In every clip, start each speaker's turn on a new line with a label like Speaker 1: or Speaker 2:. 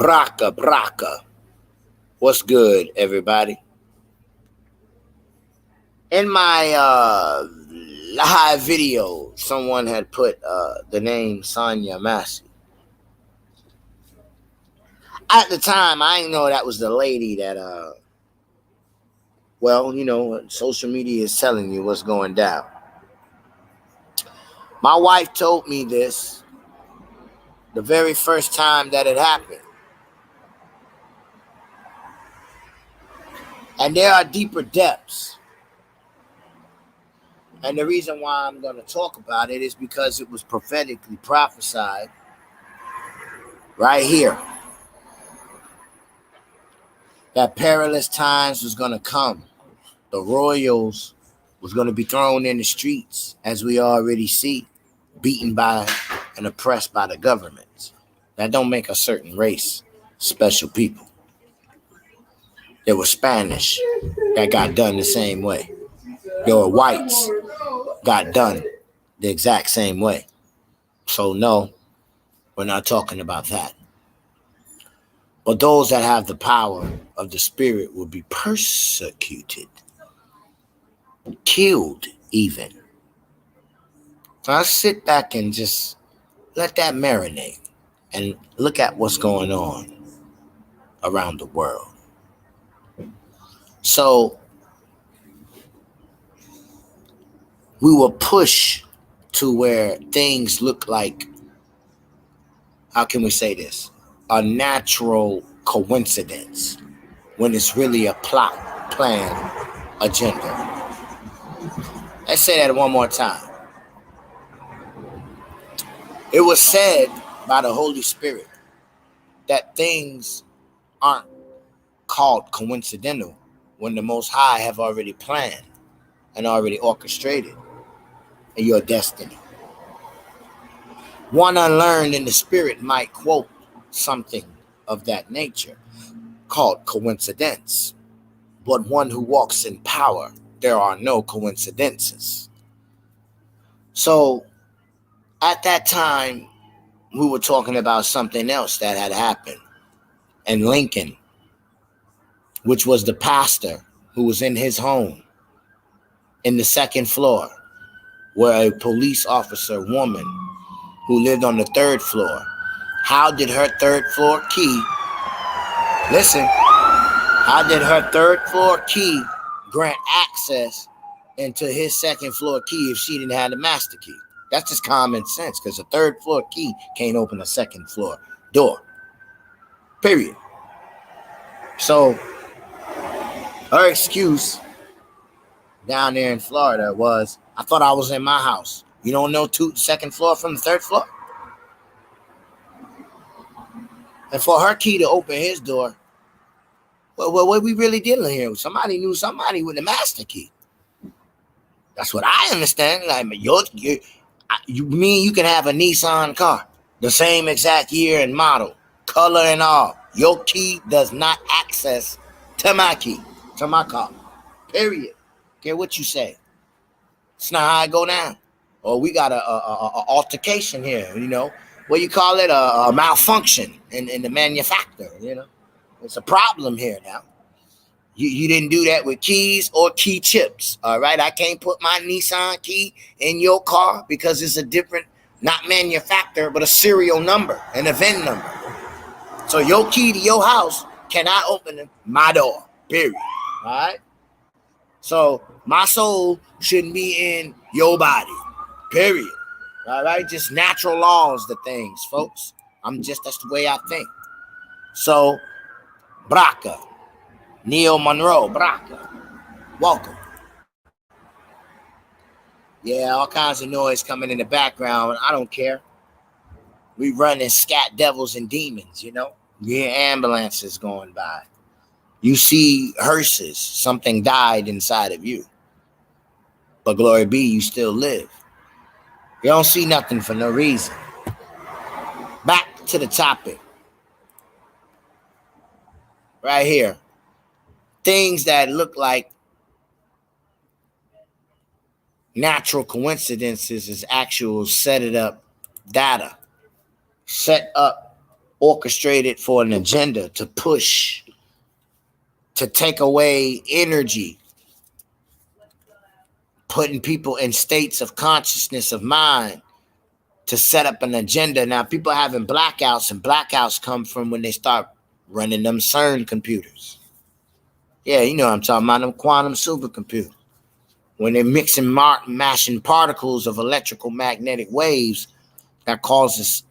Speaker 1: Braka. What's good, everybody? In my live video, someone had put the name Sonia Massey. At the time, I didn't know that was the lady that, social media is telling you what's going down. My wife told me this the very first time that it happened. And there are deeper depths. And the reason why I'm going to talk about it is because it was prophetically prophesied right here that perilous times was going to come. The royals was going to be thrown in the streets, as we already see, beaten by and oppressed by the government. That don't make a certain race special people. There were Spanish that got done the same way. There were whites got done the exact same way. So no, we're not talking about that. But those that have the power of the spirit will be persecuted, killed even. So I sit back and just let that marinate and look at what's going on around the world. So we will push to where things look like, how can we say this? A natural coincidence when it's really a plot, plan, agenda. Let's say that one more time. It was said by the Holy Spirit that things aren't called coincidental when the Most High have already planned and already orchestrated your destiny. One unlearned in the spirit might quote something of that nature called coincidence, but one who walks in power, there are no coincidences. So at that time, we were talking about something else that had happened in Lincoln, which was the pastor who was in his home in the second floor, where a police officer woman who lived on the third floor. How did her third floor key, how did her third floor key grant access into his second floor key if she didn't have the master key? That's just common sense, because a third floor key can't open a second floor door. Period. So her excuse down there in Florida was, I thought I was in my house. You don't know second floor from the third floor? And for her key to open his door, well, what we really dealing here? Somebody knew somebody with the master key. That's what I understand. Like, you mean you can have a Nissan car, the same exact year and model, color and all. Your key does not access to my key, to my car. Period. Care what you say. It's not how I go down. Or we got a altercation here, What you call it? A malfunction in the manufacturer, It's a problem here now. You didn't do that with keys or key chips, all right? I can't put my Nissan key in your car because it's a different, not manufacturer, but a serial number and a VIN number. So your key to your house cannot open my door, period, all right? So my soul shouldn't be in your body, period, all right? Just natural laws, the things, folks. That's the way I think. So, Braka. Neil Monroe, Braka, welcome. Yeah, all kinds of noise coming in the background. I don't care. We running scat devils and demons, You hear ambulances going by. You see hearses. Something died inside of you. But glory be, you still live. You don't see nothing for no reason. Back to the topic. Right here. Things that look like natural coincidences is actual set up orchestrated for an agenda to push, to take away energy, putting people in states of consciousness of mind to set up an agenda. Now, people are having blackouts, and blackouts come from when they start running them CERN computers. Yeah, you know what I'm talking about, them quantum supercomputers. When they're mixing, mashing particles of electrical magnetic waves that causes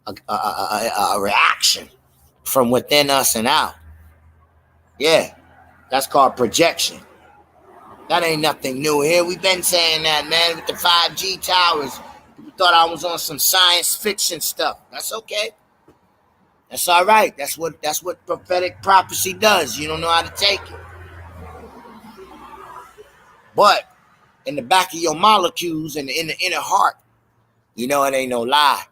Speaker 1: a reaction from within us and out. Yeah, that's called projection. That ain't nothing new here. We've been saying that, man, with the 5G towers. People thought I was on some science fiction stuff. That's okay. That's all right. That's what prophetic prophecy does. You don't know how to take it. But in the back of your molecules and in the inner heart, you know it ain't no lie.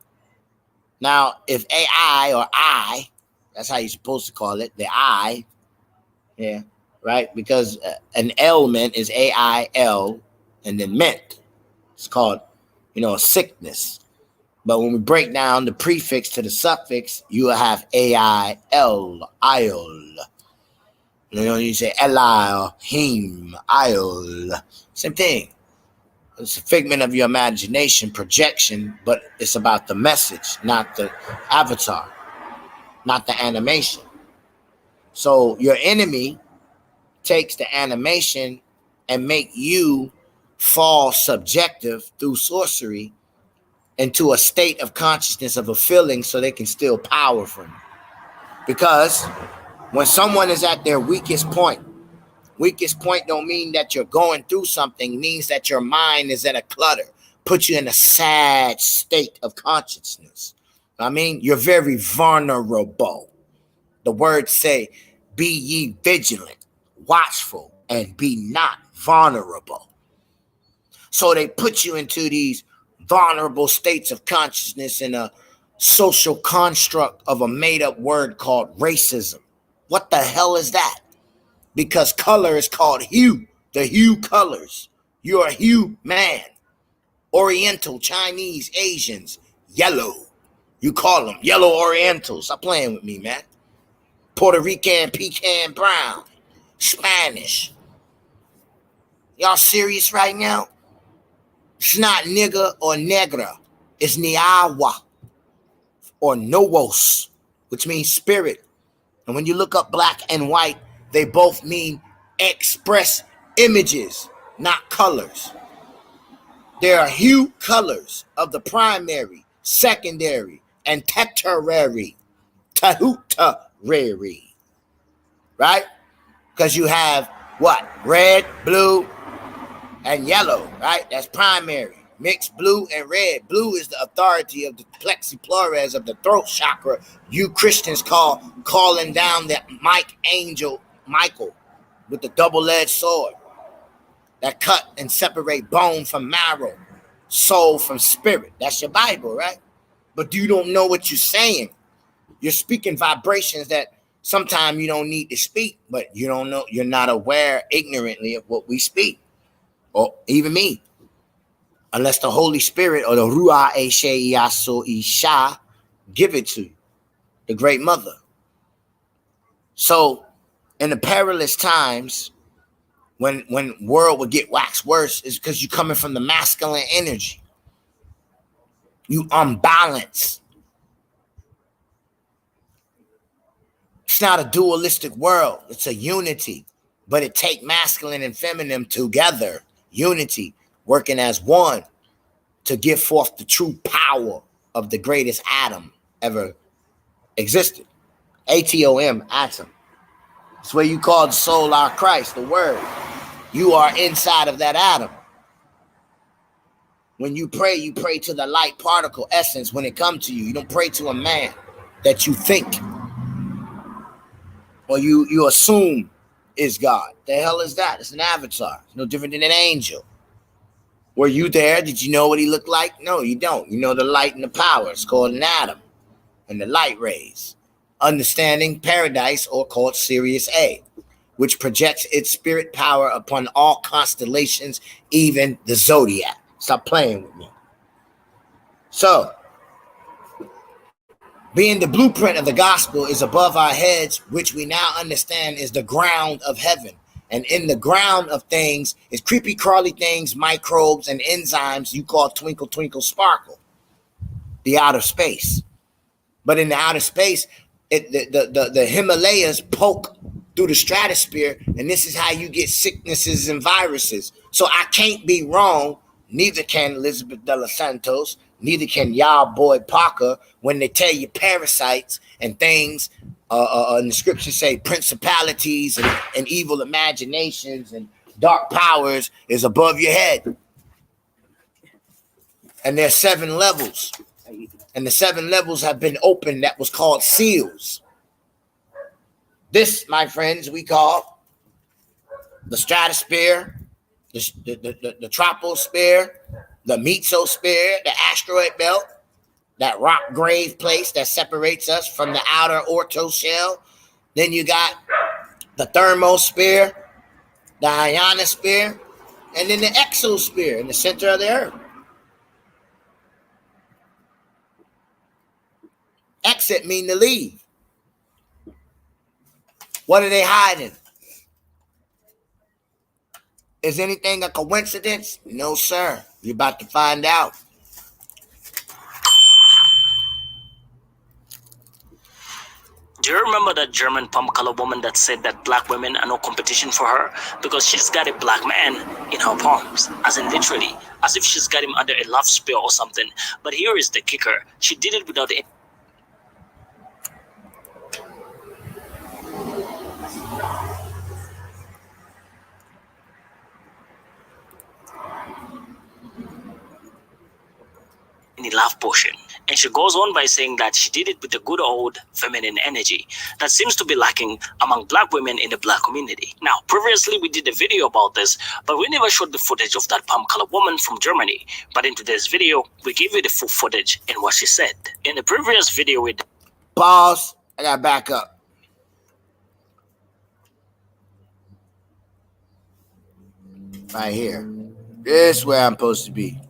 Speaker 1: Now, if AI or I, that's how you're supposed to call it, the I, yeah, right? Because an ailment is AIL and then ment. It's called, a sickness. But when we break down the prefix to the suffix, you will have AIL, IL. You say Eli, him, IL. Same thing. It's a figment of your imagination, projection, but it's about the message, not the avatar, not the animation. So your enemy takes the animation and make you fall subjective through sorcery into a state of consciousness of a feeling so they can steal power from you. Because when someone is at their weakest point don't mean that you're going through something, means that your mind is in a clutter, put you in a sad state of consciousness. I mean, you're very vulnerable. The words say, be ye vigilant, watchful, and be not vulnerable. So they put you into these vulnerable states of consciousness in a social construct of a made-up word called racism. What the hell is that? Because color is called hue, the hue colors. You're a hue man. Oriental, Chinese, Asians, yellow. You call them yellow Orientals. Stop playing with me, man. Puerto Rican, pecan brown, Spanish. Y'all serious right now? It's not nigga or negra. It's niawa or noos, which means spirit. And when you look up black and white, they both mean express images, not colors. There are hue colors of the primary, secondary, and tertiary. Right? Because you have what? Red, blue, and yellow, right? That's primary. Mixed blue and red. Blue is the authority of the plexiplores of the throat chakra. You Christians calling down the Michael with the double-edged sword that cut and separate bone from marrow, soul from spirit. That's your Bible, right? But you don't know what you're saying. You're speaking vibrations that sometimes you don't need to speak, but you don't know. You're not aware ignorantly of what we speak, or even me. Unless the Holy Spirit or the Ruach Isha give it to you, the Great Mother. So, in the perilous times, when world would get waxed worse, is because you're coming from the masculine energy. You unbalanced. It's not a dualistic world. It's a unity, but it take masculine and feminine together. Unity, working as one to give forth the true power of the greatest atom ever existed. ATOM, atom. It's where you call the soul our Christ, the word. You are inside of that atom. When you pray to the light particle essence when it comes to you. You don't pray to a man that you think or you assume is God. The hell is that? It's an avatar. It's no different than an angel. Were you there? Did you know what he looked like? No, you don't. You know the light and the power. It's called an atom and the light rays. Understanding paradise, or called Sirius A, which projects its spirit power upon all constellations, even the zodiac. Stop playing with me. So, being the blueprint of the gospel is above our heads, which we now understand is the ground of heaven. And in the ground of things is creepy crawly things, microbes, and enzymes you call twinkle, twinkle, sparkle, the outer space. But in the outer space, the Himalayas poke through the stratosphere, and this is how you get sicknesses and viruses. So I can't be wrong. Neither can Elizabeth de los Santos, neither can y'all boy Parker, when they tell you parasites and things. And the scriptures say principalities and evil imaginations and dark powers is above your head. And there's 7 levels. And the 7 levels have been opened. That was called seals. This, my friends, we call the stratosphere, the troposphere, the mesosphere, the asteroid belt, that rock grave place that separates us from the outer orthoshell. Then you got the thermosphere, the ionosphere, and then the exosphere in the center of the earth. Exit mean to leave. What are they hiding? Is anything a coincidence? No, sir. You're about to find out.
Speaker 2: Do you remember that German palm color woman that said that black women are no competition for her because she's got a black man in her palms, as in literally, as if she's got him under a love spell or something? But here is the kicker. She did it without any love potion. And she goes on by saying that she did it with the good old feminine energy that seems to be lacking among black women in the black community. Now, previously we did a video about this, but we never showed the footage of that palm-colored woman from Germany. But in today's video, we give you the full footage and what she said. In the previous video, we...
Speaker 1: Pause. I gotta back up. Right here. This is where I'm supposed to be.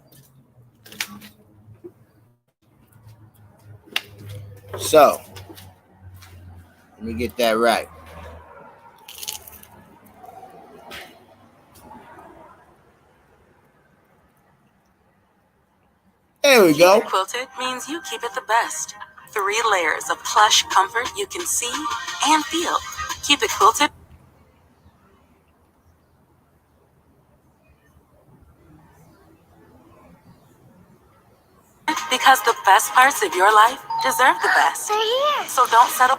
Speaker 1: So, let me get that right. There we go.
Speaker 3: Keep it quilted means you keep it the best. 3 layers of plush comfort you can see and feel. Keep it quilted. Because the best parts of your life deserve the best. So don't settle.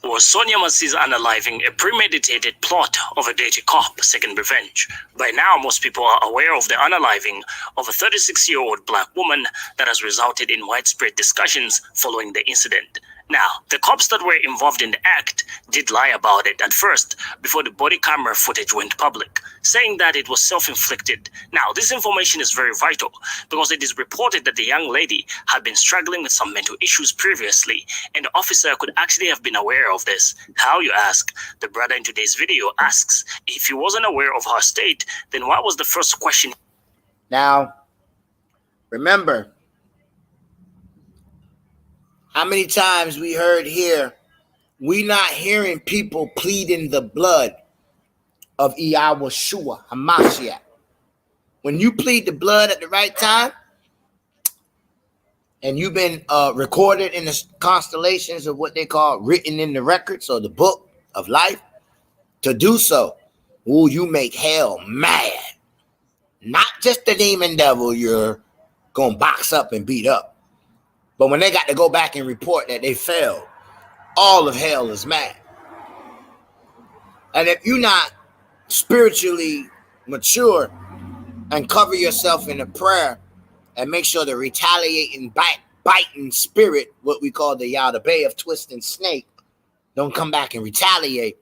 Speaker 2: Was Sonia Massis unaliving a premeditated plot of a dirty cop seeking revenge? By now, most people are aware of the unaliving of a 36-year-old black woman that has resulted in widespread discussions following the incident. Now, the cops that were involved in the act did lie about it at first before the body camera footage went public, saying that it was self-inflicted. Now, this information is very vital because it is reported that the young lady had been struggling with some mental issues previously, and the officer could actually have been aware of this. How, you ask? The brother in today's video asks, if he wasn't aware of her state, then what was the first question?
Speaker 1: Now, remember, how many times we heard here, we not hearing people pleading the blood of Yahweh Hamashiach. When you plead the blood at the right time, and you've been recorded in the constellations of what they call written in the records or the book of life, to do so, will you make hell mad? Not just the demon devil you're going to box up and beat up. But when they got to go back and report that they failed, all of hell is mad. And if you're not spiritually mature and cover yourself in a prayer and make sure the retaliating, biting spirit, what we call the Bay of twisting snake, don't come back and retaliate,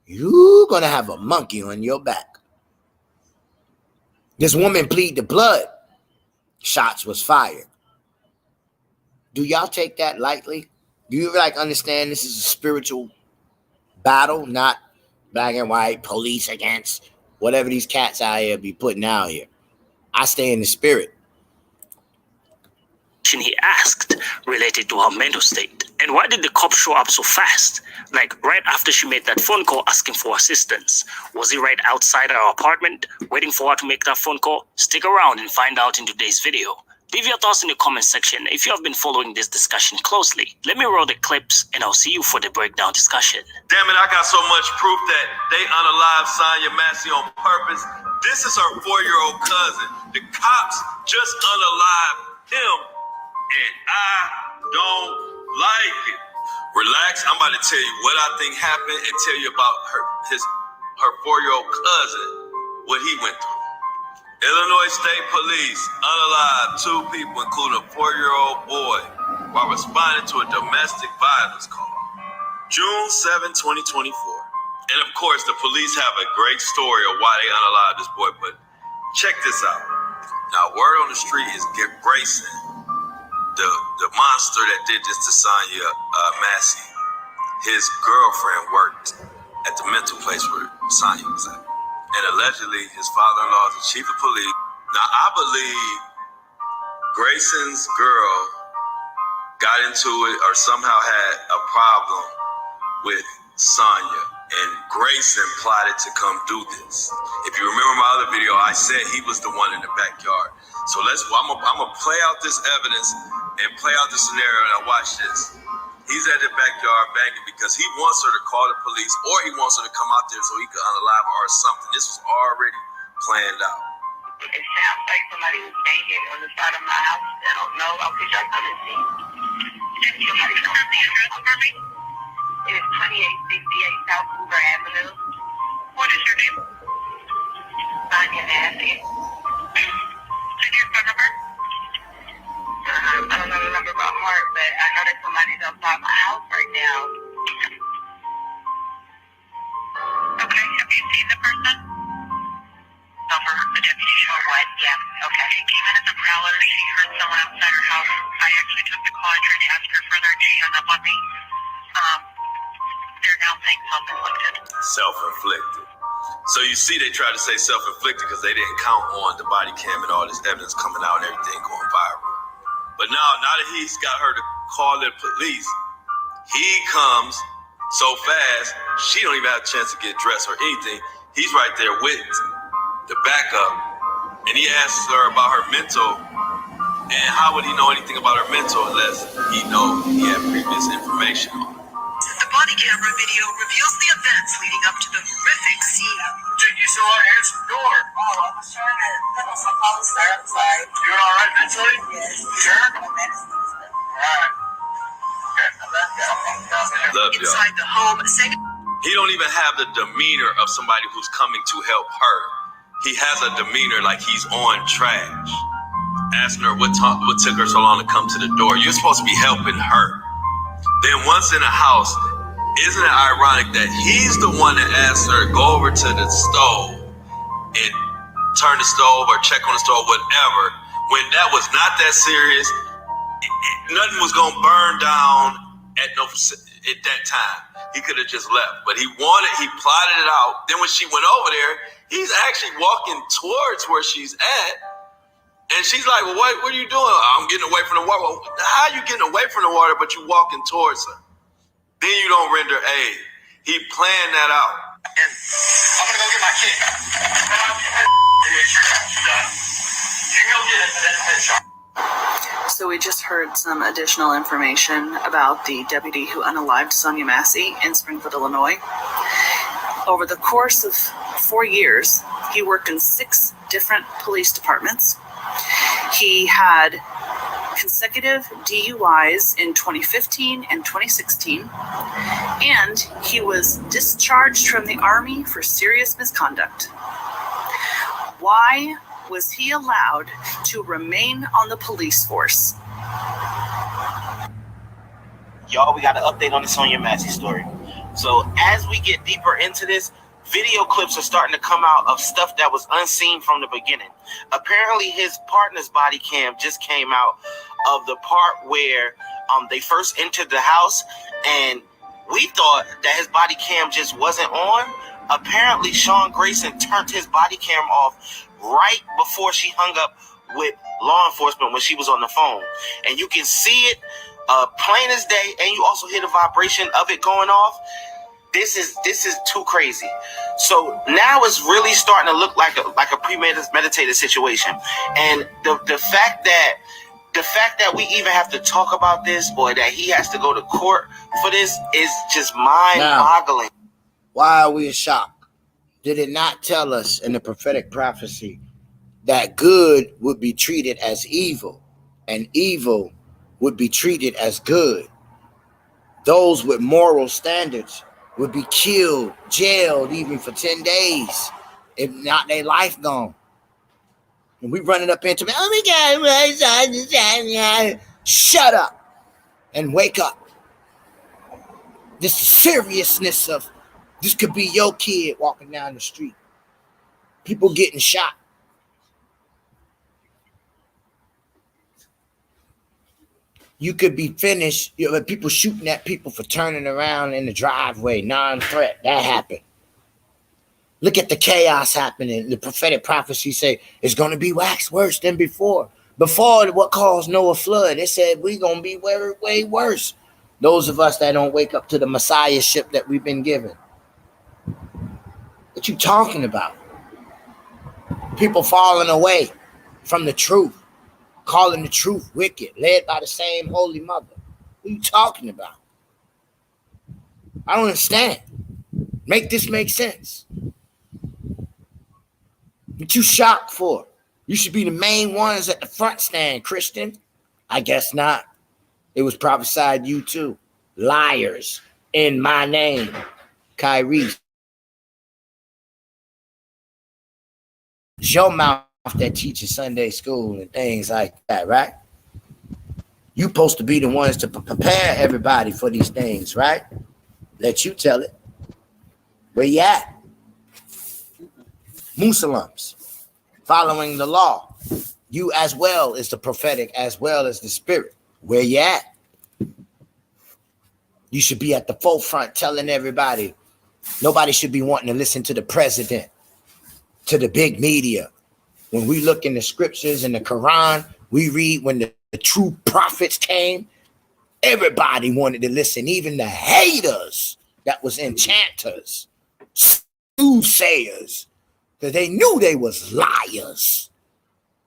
Speaker 1: you're going to have a monkey on your back. This woman plead the blood. Shots was fired. Do y'all take that lightly? Do you understand this is a spiritual battle, not black and white, police against whatever these cats out here be putting out here. I stay in the spirit.
Speaker 2: He asked related to her mental state. And why did the cop show up so fast? Like right after she made that phone call asking for assistance. Was he right outside her apartment waiting for her to make that phone call? Stick around and find out in today's video. Leave your thoughts in the comment section if you have been following this discussion closely. Let me roll the clips and I'll see you for the breakdown discussion.
Speaker 4: Damn it, I got so much proof that they unalived Sonya Massey on purpose. This is her 4-year-old cousin. The cops just unalived him. And I don't like it. Relax, I'm about to tell you what I think happened and tell you about her 4-year-old cousin, what he went through. Illinois State Police unalived 2 people, including a 4-year-old boy, while responding to a domestic violence call. June 7, 2024. And of course, the police have a great story of why they unalived this boy, but check this out. Now, word on the street is Grayson, the monster that did this to Sonya Massey, his girlfriend worked at the mental place where Sonya was at. And allegedly, his father-in-law is the chief of police. Now, I believe Grayson's girl got into it or somehow had a problem with Sonya, and Grayson plotted to come do this. If you remember my other video, I said he was the one in the backyard. So I'm gonna play out this evidence and play out the scenario. Now watch this. He's at the backyard banging because he wants her to call the police, or he wants her to come out there so he can unalive her or something. This was already planned out.
Speaker 5: It sounds like somebody was banging on the side of my house. I don't know. I'll put y'all come and see. Can you have the address for me? It is 2868 South Hoover Avenue. What is your name? Sonya Massey. And your phone number? I don't know the number by heart, but I know that somebody's outside my house right now. Okay, have you seen the person? Over the deputy or what? Yeah, okay. She came in as a prowler. She heard someone outside her house. I actually took the call. I tried to ask her further, and she hung up on me. They're now saying self-inflicted.
Speaker 4: Self-inflicted. So you see, they tried to say self-inflicted because they didn't count on the body cam and all this evidence coming out and everything going viral. But now that he's got her to call the police, he comes so fast, she don't even have a chance to get dressed or anything. He's right there with the backup, and he asks her about her mental. And how would he know anything about her mental unless he knows he had previous information on her?
Speaker 5: The body camera video reveals the events leading up to the horrific scene.
Speaker 4: You saw her answer the door.
Speaker 5: Oh, I was trying to put on some police outside.
Speaker 4: You're all right mentally?
Speaker 5: Yes.
Speaker 4: Sure?
Speaker 5: My medicine.
Speaker 4: All right. Okay. Love y'all.
Speaker 5: Inside the home, saying
Speaker 4: He don't even have the demeanor of somebody who's coming to help her. He has a demeanor like he's on trash. Asking her what took her so long to come to the door. You're supposed to be helping her. Then once in the house, isn't it ironic that he's the one that asked her to go over to the stove and turn the stove or check on the stove, whatever, when that was not that serious? Nothing was going to burn down at that time. He could have just left, but he plotted it out. Then when she went over there, he's actually walking towards where she's at. And she's like, well, what are you doing? I'm getting away from the water. Well, how are you getting away from the water, but you walking towards her? Then you don't render aid. He planned that out.
Speaker 5: And I'm going to go get my kid. You can go get it.
Speaker 3: So we just heard some additional information about the deputy who unalived Sonya Massey in Springfield, Illinois. Over the course of 4 years, he worked in 6 different police departments. He had consecutive DUIs in 2015 and 2016, and he was discharged from the Army for serious misconduct. Why was he allowed to remain on the police force?
Speaker 6: Y'all, we got an update on the Sonya Massey story. So as we get deeper into this, video clips are starting to come out of stuff that was unseen from the beginning. Apparently, his partner's body cam just came out of the part where they first entered the house, and we thought that his body cam just wasn't on, Apparently, Sean Grayson turned his body cam off right before she hung up with law enforcement when she was on the phone. And you can see it plain as day, and you also hear the vibration of it going off. This is too crazy. So now it's really starting to look like a premeditated situation. And the fact that we even have to talk about this, or that he has to go to court for this, is just mind-boggling.
Speaker 1: Now, why are we in shock? Did it not tell us in the prophetic prophecy that good would be treated as evil and evil would be treated as good? Those with moral standards would be killed, jailed even for 10 days, if not their life gone. And we running up into me, oh my God, shut up and wake up. This seriousness of this could be your kid walking down the street. People getting shot. You could be finished. You know, people shooting at people for turning around in the driveway, non-threat. That happened. Look at the chaos happening. The prophetic prophecy say it's going to be wax worse than before. Before what caused Noah flood, it said we're going to be way, way worse. Those of us that don't wake up to the messiahship that we've been given. What you talking about? People falling away from the truth, calling the truth wicked, led by the same Holy Mother. What are you talking about? I don't understand. Make this make sense. What you shocked for? You should be the main ones at the front stand, Christian. I guess not. It was prophesied you too. Liars in my name. Kyrie. It's your mouth that teaches Sunday school and things like that, right? You supposed to be the ones to prepare everybody for these things, right? Let you tell it. Where you at? Muslims following the law. You as well is the prophetic as well as the spirit. Where you at? You should be at the forefront telling everybody. Nobody should be wanting to listen to the president, to the big media. When we look in the scriptures in the Quran, we read when the true prophets came, everybody wanted to listen, even the haters that was enchanters, soothsayers, because they knew they was liars.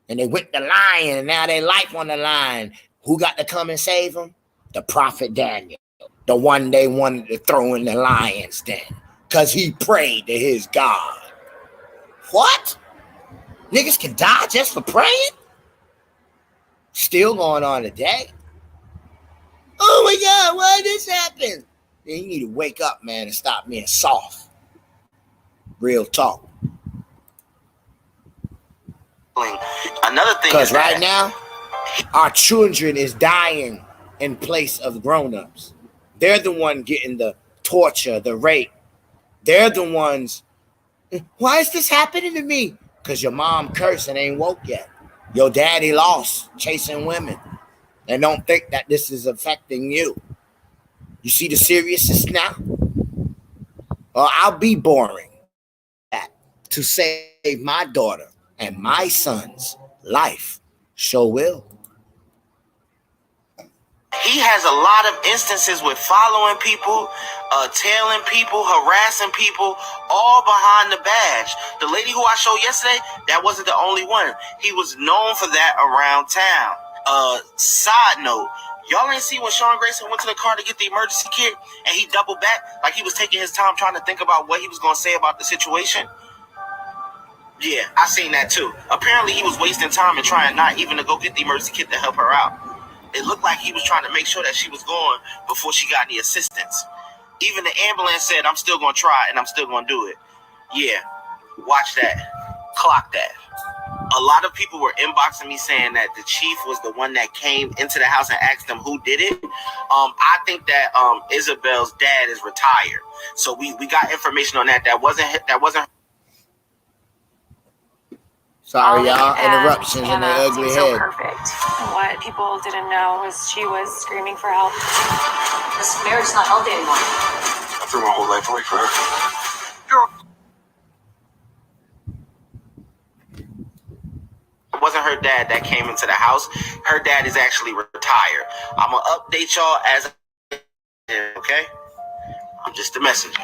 Speaker 1: And they went to lying, and now their life on the line. Who got to come and save them? The prophet Daniel, the one they wanted to throw in the lion's den, because he prayed to his God. What? Niggas can die just for praying? Still going on today. Oh my God, why this happened? Then you need to wake up, man, and stop being soft. Real talk.
Speaker 6: Another thing,
Speaker 1: because right now, our children is dying in place of grown-ups. They're the one getting the torture, the rape. They're the ones. Why is this happening to me? Because your mom cursed and ain't woke yet. Your daddy lost chasing women. And don't think that this is affecting you. You see the seriousness now? Or I'll be boring to save my daughter and my son's life. Sure will.
Speaker 6: He has a lot of instances with following people, tailing people, harassing people, all behind the badge. The lady who I showed yesterday, that wasn't the only one. He was known for that around town. Side note, y'all ain't see when Sean Grayson went to the car to get the emergency kit and he doubled back like he was taking his time trying to think about what he was going to say about the situation? Yeah, I seen that too. Apparently he was wasting time and trying not even to go get the emergency kit to help her out. It looked like he was trying to make sure that she was going before she got any assistance. Even the ambulance said, I'm still going to try and I'm still going to do it. Yeah, watch that. Clock that. A lot of people were inboxing me saying that the chief was the one that came into the house and asked them who did it. I think that Isabel's dad is retired. So we got information on that. That wasn't.
Speaker 1: Sorry, y'all. Interruptions in the ugly
Speaker 7: so
Speaker 1: head.
Speaker 7: Perfect. What people didn't know was she was screaming for help.
Speaker 8: This marriage is not healthy anymore.
Speaker 9: I threw my whole life away for her.
Speaker 6: her dad that came into the house. Her dad is actually retired. I'm going to update y'all as okay? I'm just a messenger.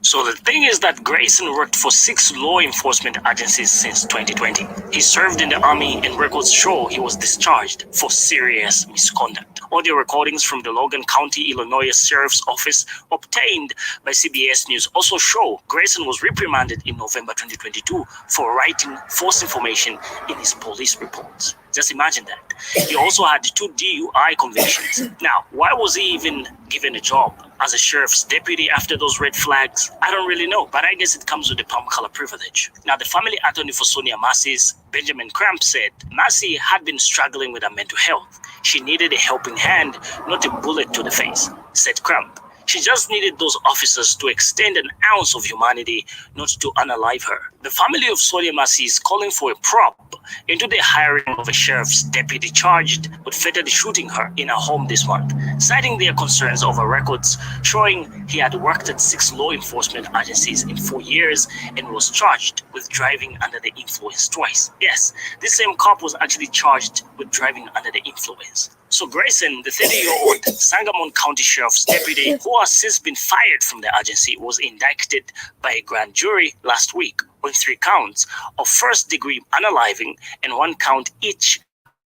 Speaker 2: So the thing is that Grayson worked for 6 law enforcement agencies since 2020. He served in the army and records show he was discharged for serious misconduct. Audio recordings from the Logan County, Illinois Sheriff's Office obtained by CBS News also show Grayson was reprimanded in November 2022 for writing false information in his police reports. Just imagine that. He also had 2 DUI convictions. Now, why was he even given a job as a sheriff's deputy after those red flags? I don't really know, but I guess it comes with the palm color privilege. Now, the family attorney for Sonia Massey's Benjamin Cramp said Massey had been struggling with her mental health. She needed a helping hand, not a bullet to the face, said Cramp. She just needed those officers to extend an ounce of humanity, not to unalive her. The family of Sonia Massey is calling for a prop into the hiring of a sheriff's deputy charged with fatally shooting her in her home this month, citing their concerns over records showing he had worked at 6 law enforcement agencies in 4 years and was charged with driving under the influence twice. Yes, this same cop was actually charged with driving under the influence. So Grayson, the 30-year-old Sangamon County Sheriff's deputy, who has since been fired from the agency, was indicted by a grand jury last week on 3 counts of first-degree unaliving and 1 count each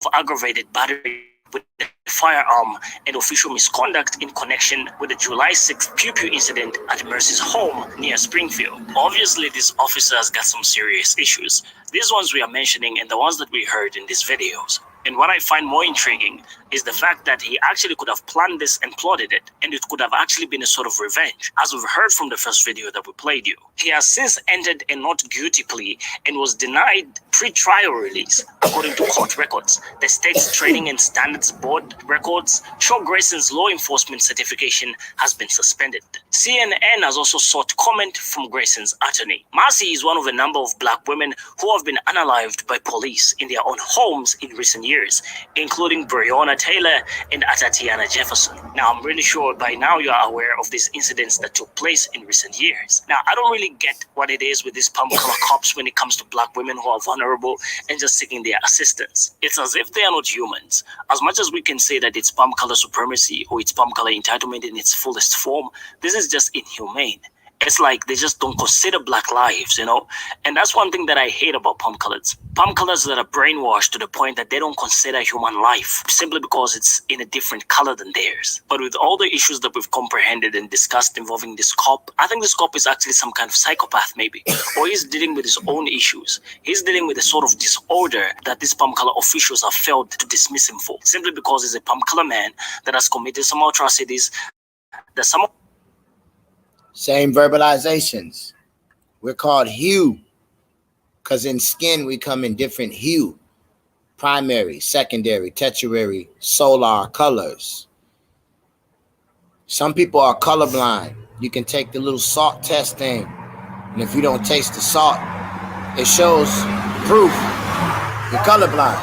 Speaker 2: of aggravated battery with a firearm and official misconduct in connection with the July 6th pew-pew incident at Mercy's home near Springfield. Obviously, this officer has got some serious issues. These ones we are mentioning and the ones that we heard in these videos. And what I find more intriguing is the fact that he actually could have planned this and plotted it, and it could have actually been a sort of revenge, as we've heard from the first video that we played you. He has since entered a not guilty plea and was denied pre-trial release, according to court records. The state's Training and Standards Board records show Grayson's law enforcement certification has been suspended. CNN has also sought comment from Grayson's attorney. Massey is one of a number of black women who have been unalived by police in their own homes in recent years, including Breonna Taylor and Atatiana Jefferson. Now, I'm really sure by now you are aware of these incidents that took place in recent years. Now, I don't really get what it is with these palm color cops when it comes to black women who are vulnerable and just seeking their assistance. It's as if they are not humans. As much as we can say that it's palm color supremacy or it's palm color entitlement in its fullest form, this is just inhumane. It's like they just don't consider black lives, you know? And that's one thing that I hate about palm colors. Palm colors that are brainwashed to the point that they don't consider human life simply because it's in a different color than theirs. But with all the issues that we've comprehended and discussed involving this cop, I think this cop is actually some kind of psychopath maybe. Or he's dealing with his own issues. He's dealing with a sort of disorder that these palm color officials have failed to dismiss him for, simply because he's a palm color man that has committed some atrocities that some
Speaker 1: Same verbalizations. We're called hue because in skin we come in different hue. Primary, secondary, tertiary, solar colors. Some people are colorblind. You can take the little salt test thing, and if you don't taste the salt, it shows proof you're colorblind.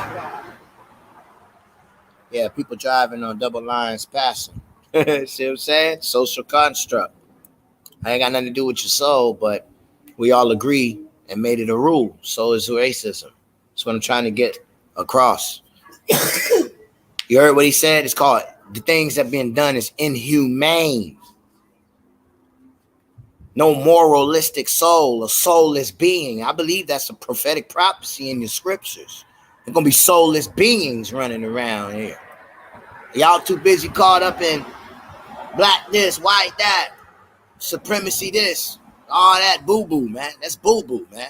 Speaker 1: Yeah, people driving on double lines passing. See what I'm saying? Social construct. I ain't got nothing to do with your soul, but we all agree and made it a rule. So is racism. That's what I'm trying to get across. You heard what he said? It's called the things that being done is inhumane. No moralistic soul, a soulless being. I believe that's a prophetic prophecy in the scriptures. There's going to be soulless beings running around here. Y'all too busy caught up in black this, white that. Supremacy this, all that boo-boo, man. That's boo-boo, man.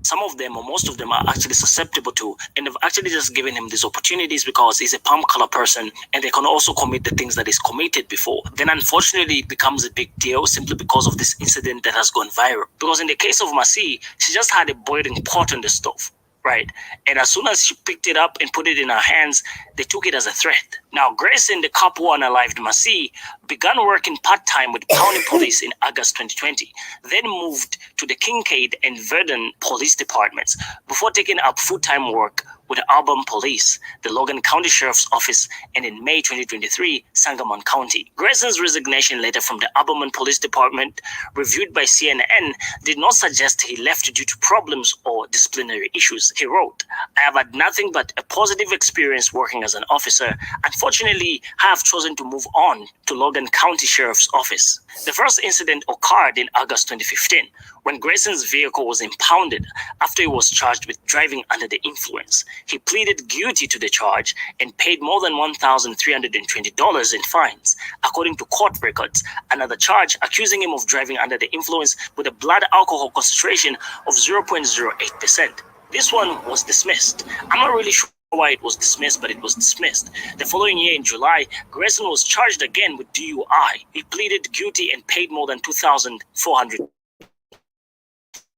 Speaker 2: some of them or most of them are actually susceptible to, and they've actually just given him these opportunities because he's a palm color person and they can also commit the things that he's committed before. Then unfortunately it becomes a big deal simply because of this incident that has gone viral. Because in the case of Massey, she just had a boiling pot on the stove. Right. And as soon as she picked it up and put it in her hands, they took it as a threat. Now, Grayson, the cop who unalived Massey, began working part-time with County Police in August 2020, then moved to the Kincaid and Verdun police departments before taking up full-time work with Auburn Police, the Logan County Sheriff's Office, and in May 2023, Sangamon County. Grayson's resignation letter from the Auburn Police Department, reviewed by CNN, did not suggest he left due to problems or disciplinary issues. He wrote, "I have had nothing but a positive experience working as an officer. Unfortunately, I have chosen to move on to Logan County Sheriff's Office." The first incident occurred in August 2015, when Grayson's vehicle was impounded after he was charged with driving under the influence. He pleaded guilty to the charge and paid more than $1,320 in fines. According to court records, another charge accusing him of driving under the influence with a blood alcohol concentration of 0.08%. This one was dismissed. I'm not really sure why it was dismissed, but it was dismissed. The following year in July, Grayson was charged again with DUI. He pleaded guilty and paid more than $2,400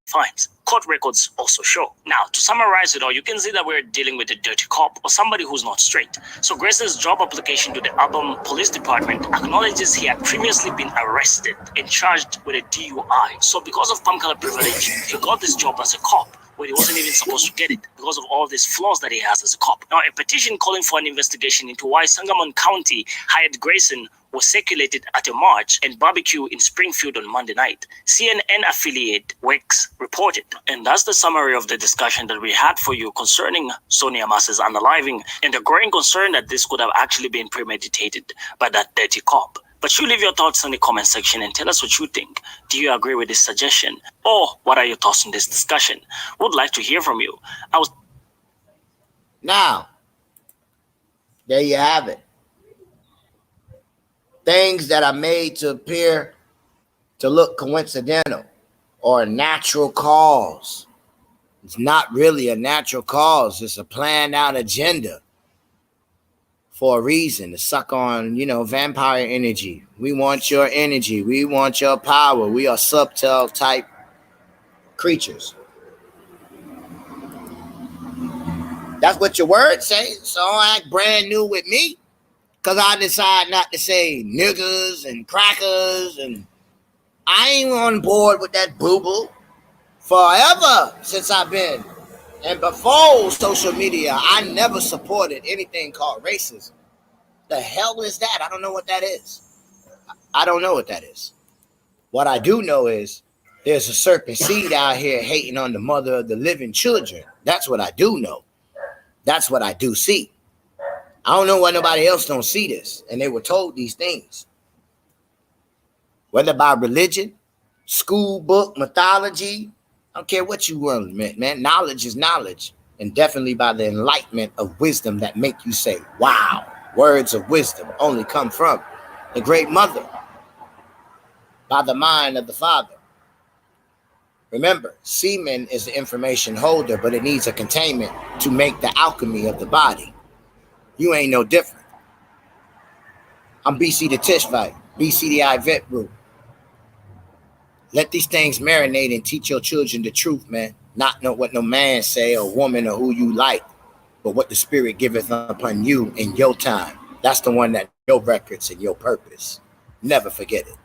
Speaker 2: fines. Court records also show. Now, to summarize it all, you can see that we're dealing with a dirty cop or somebody who's not straight. So Grayson's job application to the Auburn Police Department acknowledges he had previously been arrested and charged with a DUI. So because of palm color privilege, he got this job as a cop, where he wasn't even supposed to get it because of all these flaws that he has as a cop. Now, a petition calling for an investigation into why Sangamon County hired Grayson was circulated at a march and barbecue in Springfield on Monday night. CNN affiliate Wex reported. And that's the summary of the discussion that we had for you concerning Sonia Massey's unaliving and the growing concern that this could have actually been premeditated by that dirty cop. But you leave your thoughts in the comment section and tell us what you think. Do you agree with this suggestion? Or what are your thoughts on this discussion? Would like to hear from you.
Speaker 1: Now, there you have it. Things that are made to appear to look coincidental or a natural cause. It's not really a natural cause. It's a planned out agenda for a reason, to suck on, vampire energy. We want your energy. We want your power. We are subtle type creatures. That's what your words say. So don't act brand new with me, because I decide not to say niggas and crackers, and I ain't on board with that boo-boo forever since I've been. And before social media, I never supported anything called racism. The hell is that? I don't know what that is. I don't know what that is. What I do know is there's a serpent seed out here hating on the mother of the living children. That's what I do know. That's what I do see. I don't know why nobody else don't see this. And they were told these things. Whether by religion, school book, mythology, I don't care what you want, man. Knowledge is knowledge. And definitely by the enlightenment of wisdom that make you say, wow. Words of wisdom only come from the great mother, by the mind of the father. Remember, semen is the information holder, but it needs a containment to make the alchemy of the body. You ain't no different. I'm BC the Tishvite, BC the Ivet Root. Let these things marinate and teach your children the truth, man. Not know what no man say or woman or who you like, but what the spirit giveth upon you in your time. That's the one that your records and your purpose. Never forget it.